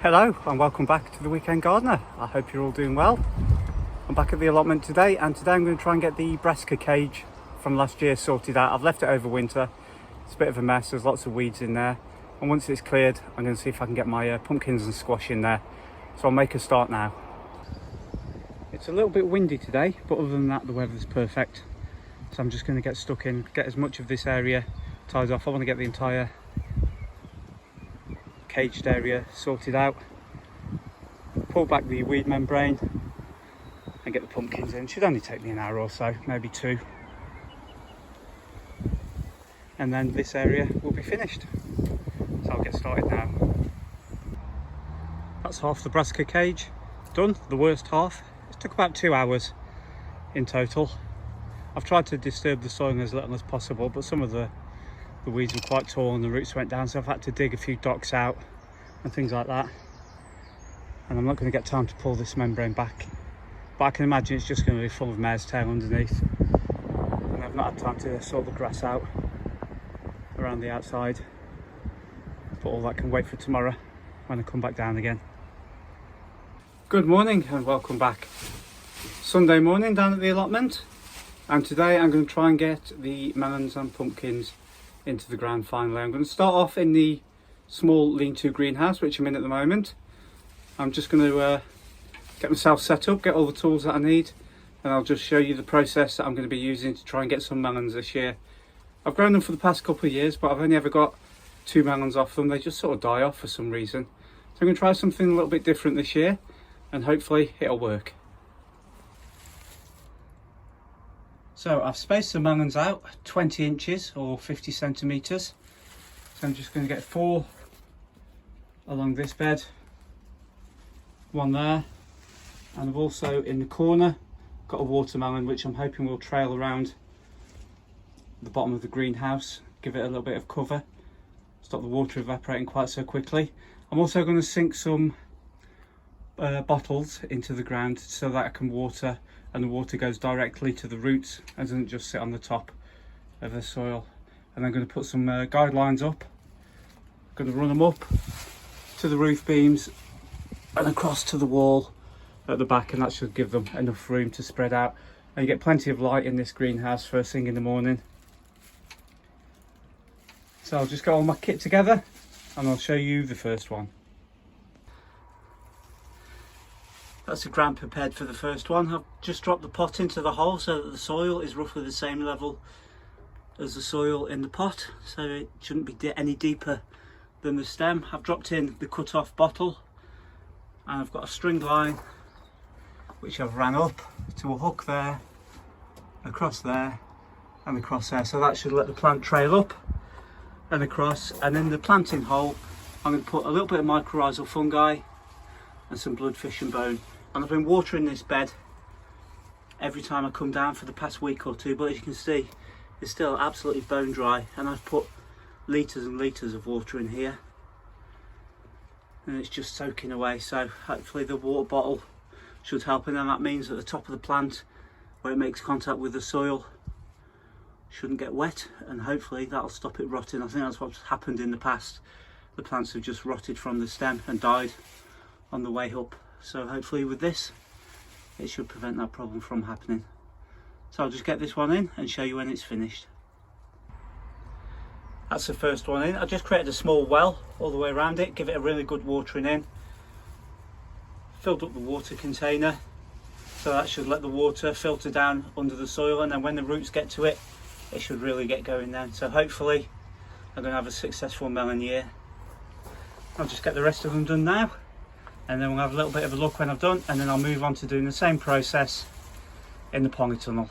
Hello and welcome back to the Weekend Gardener. I hope you're all doing well. I'm back at the allotment today, and today I'm going to try and get the brassica cage from last year sorted out. I've left it over winter. It's a bit of a mess, there's lots of weeds in there, and once it's cleared I'm going to see if I can get my pumpkins and squash in there. So I'll make a start now. It's a little bit windy today, but other than that the weather's perfect. So I'm just going to get stuck in, get as much of this area tied off. I want to get the entire caged area sorted out, pull back the weed membrane and get the pumpkins in. Should only take me an hour or so, maybe two, and then this area will be finished. So I'll get started now. That's half the brassica cage done, the worst half. It took about 2 hours in total. I've tried to disturb the soil as little as possible, but some of the weeds were quite tall and the roots went down, so I've had to dig a few docks out and things like that. And I'm not going to get time to pull this membrane back, but I can imagine it's just going to be full of mare's tail underneath, and I've not had time to sort the grass out around the outside, but all that can wait for tomorrow when I come back down again. Good morning and welcome back. Sunday morning down at the allotment, and today I'm going to try and get the melons and pumpkins into the ground finally. I'm going to start off in the small lean-to greenhouse which I'm in at the moment. I'm just going to get myself set up, get all the tools that I need, and I'll just show you the process that I'm going to be using to try and get some melons this year. I've grown them for the past couple of years, but I've only ever got 2 melons off them. They just sort of die off for some reason. So I'm going to try something a little bit different this year, and hopefully it'll work. So I've spaced the melons out 20 inches or 50 centimetres. So I'm just going to get 4 along this bed, 1 there, and I've also in the corner got a watermelon which I'm hoping will trail around the bottom of the greenhouse, give it a little bit of cover, stop the water evaporating quite so quickly. I'm also going to sink some bottles into the ground so that I can water, and the water goes directly to the roots and doesn't just sit on the top of the soil. And I'm going to put some guidelines up. I'm going to run them up to the roof beams and across to the wall at the back, and that should give them enough room to spread out, and you get plenty of light in this greenhouse first thing in the morning. So I'll just get all my kit together and I'll show you the first one. That's the ground prepared for the first one. I've just dropped the pot into the hole so that the soil is roughly the same level as the soil in the pot, so it shouldn't be any deeper than the stem. I've dropped in the cut off bottle, and I've got a string line which I've ran up to a hook there, across there and across there, so that should let the plant trail up and across. And in the planting hole I'm going to put a little bit of mycorrhizal fungi and some bloodfish and bone. And I've been watering this bed every time I come down for the past week or two, but as you can see it's still absolutely bone dry, and I've put litres and litres of water in here and it's just soaking away. So hopefully the water bottle should help, and then that means that the top of the plant where it makes contact with the soil shouldn't get wet, and hopefully that'll stop it rotting. I think that's what's happened in the past. The plants have just rotted from the stem and died on the way up, so hopefully with this it should prevent that problem from happening. So I'll just get this one in and show you when it's finished. That's the first one in. I just created a small well all the way around it, give it a really good watering in, filled up the water container, so that should let the water filter down under the soil, and then when the roots get to it, it should really get going then. So hopefully I'm going to have a successful melon year. I'll just get the rest of them done now, and then we'll have a little bit of a look when I've done, and then I'll move on to doing the same process in the polytunnel.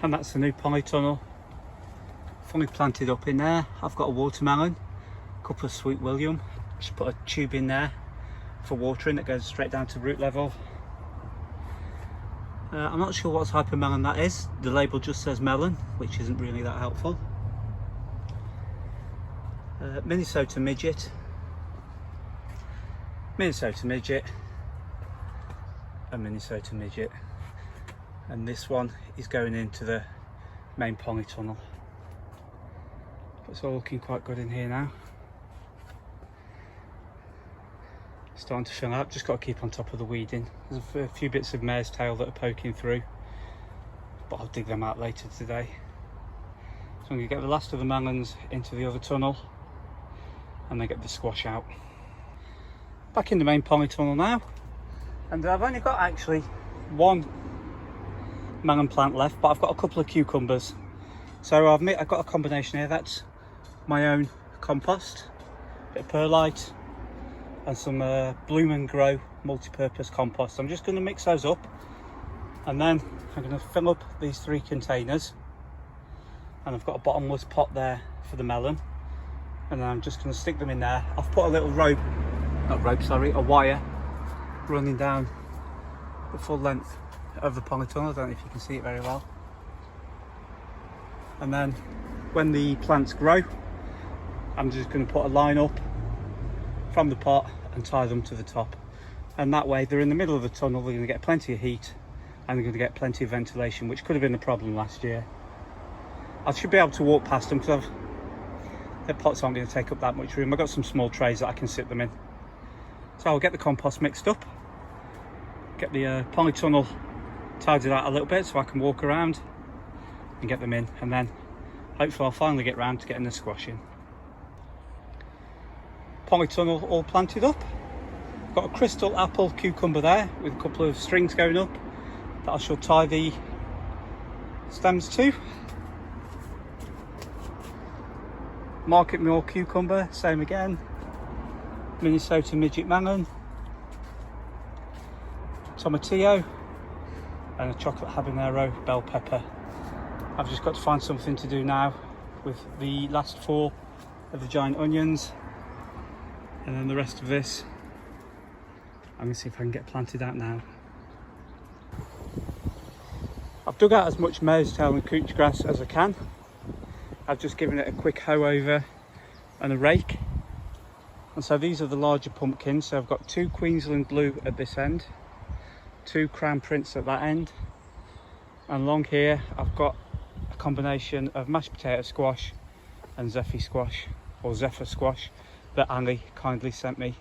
And that's the new polytunnel fully planted up in there. I've got a watermelon, a couple of sweet William, just put a tube in there for watering that goes straight down to root level. I'm not sure what type of melon that is. The label just says melon, which isn't really that helpful. Minnesota midget, Minnesota midget, and Minnesota midget. And this one is going into the main polytunnel. It's all looking quite good in here now. starting to fill out. Just got to keep on top of the weeding. There's a few bits of mare's tail that are poking through, but I'll dig them out later today. So I'm going to get the last of the melons into the other tunnel and then get the squash out. Back in the main polytunnel now, and I've only got actually one melon plant left, but I've got a couple of cucumbers. So I've got a combination here. That's my own compost, a bit of perlite and some Bloom and Grow multi-purpose compost. I'm just going to mix those up, and then I'm going to fill up these 3 containers, and I've got a bottomless pot there for the melon, and then I'm just going to stick them in there. I've put a little a wire running down the full length of the polytunnel. I don't know if you can see it very well. And then when the plants grow, I'm just going to put a line up from the pot and tie them to the top, and that way they're in the middle of the tunnel. They're going to get plenty of heat and they're going to get plenty of ventilation, which could have been the problem last year. I should be able to walk past them because their pots aren't going to take up that much room. I've got some small trays that I can sit them in. So I'll get the compost mixed up, get the polytunnel tidied out a little bit so I can walk around and get them in, and then hopefully I'll finally get round to getting the squash in. Polytunnel all planted up. Got a crystal apple cucumber there with a couple of strings going up that I shall tie the stems to. Market Mule cucumber, same again. Minnesota midget melon, tomatillo, and a chocolate habanero bell pepper. I've just got to find something to do now with the last 4 of the giant onions, and then the rest of this I'm going to see if I can get planted out now. I've dug out as much mare's tail and couch grass as I can. I've just given it a quick hoe over and a rake. And so these are the larger pumpkins. So I've got 2 Queensland Blue at this end, 2 Crown Prince at that end, and along here I've got a combination of mashed potato squash and Zephyr squash, or Zephyr squash, that Ali kindly sent me.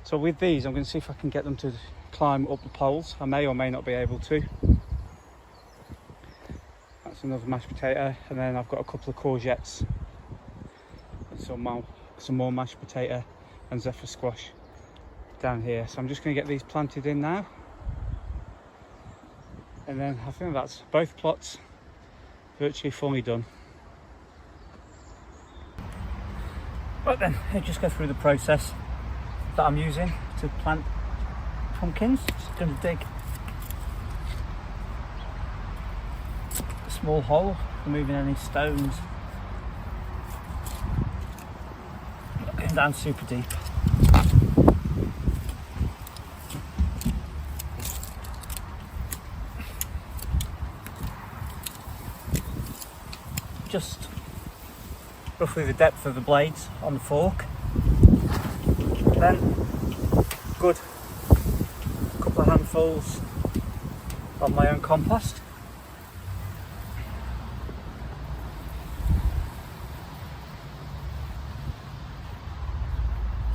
So with these I'm going to see if I can get them to climb up the poles. I may or may not be able to. That's another mashed potato, and then I've got a couple of courgettes and some more mashed potato and Zephyr squash down here. So I'm just going to get these planted in now, and then I think that's both plots virtually fully done. Right then, I'll just go through the process that I'm using to plant pumpkins. Just going to dig a small hole, removing any stones. Not going down super deep. Just roughly the depth of the blades on the fork. Then good couple of handfuls of my own compost.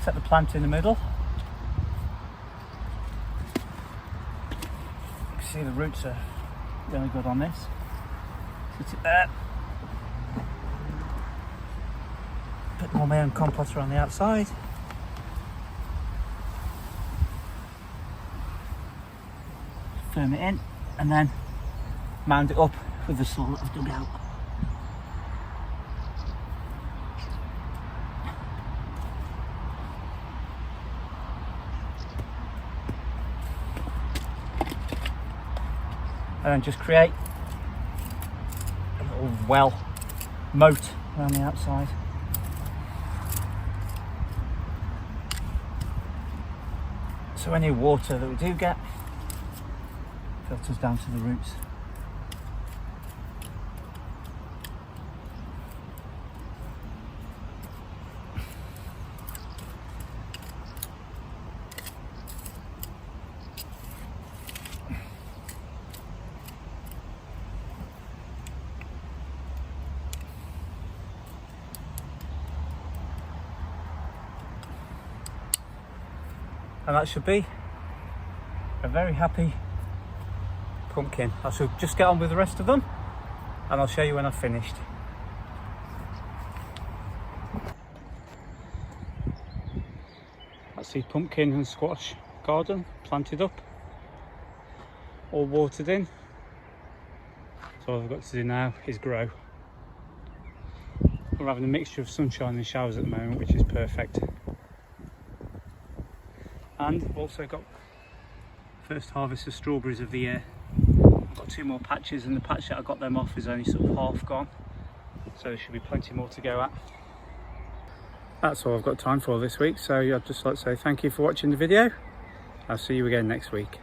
Set the plant in the middle. You can see the roots are really good on this. Put it there. Bit more my own compost around the outside. Firm it in and then mound it up with the soil that I've dug out. And then just create a little well moat around the outside. So any water that we do get filters down to the roots. and that should be a very happy pumpkin. I shall just get on with the rest of them and I'll show you when I've finished. That's the pumpkin and squash garden planted up, all watered in. So all I've got to do now is grow. We're having a mixture of sunshine and showers at the moment, which is perfect. And I've also got first harvest of strawberries of the year. I've got 2 more patches, and the patch that I got them off is only sort of half gone, so there should be plenty more to go at. That's all I've got time for this week, so I'd just like to say thank you for watching the video. I'll see you again next week.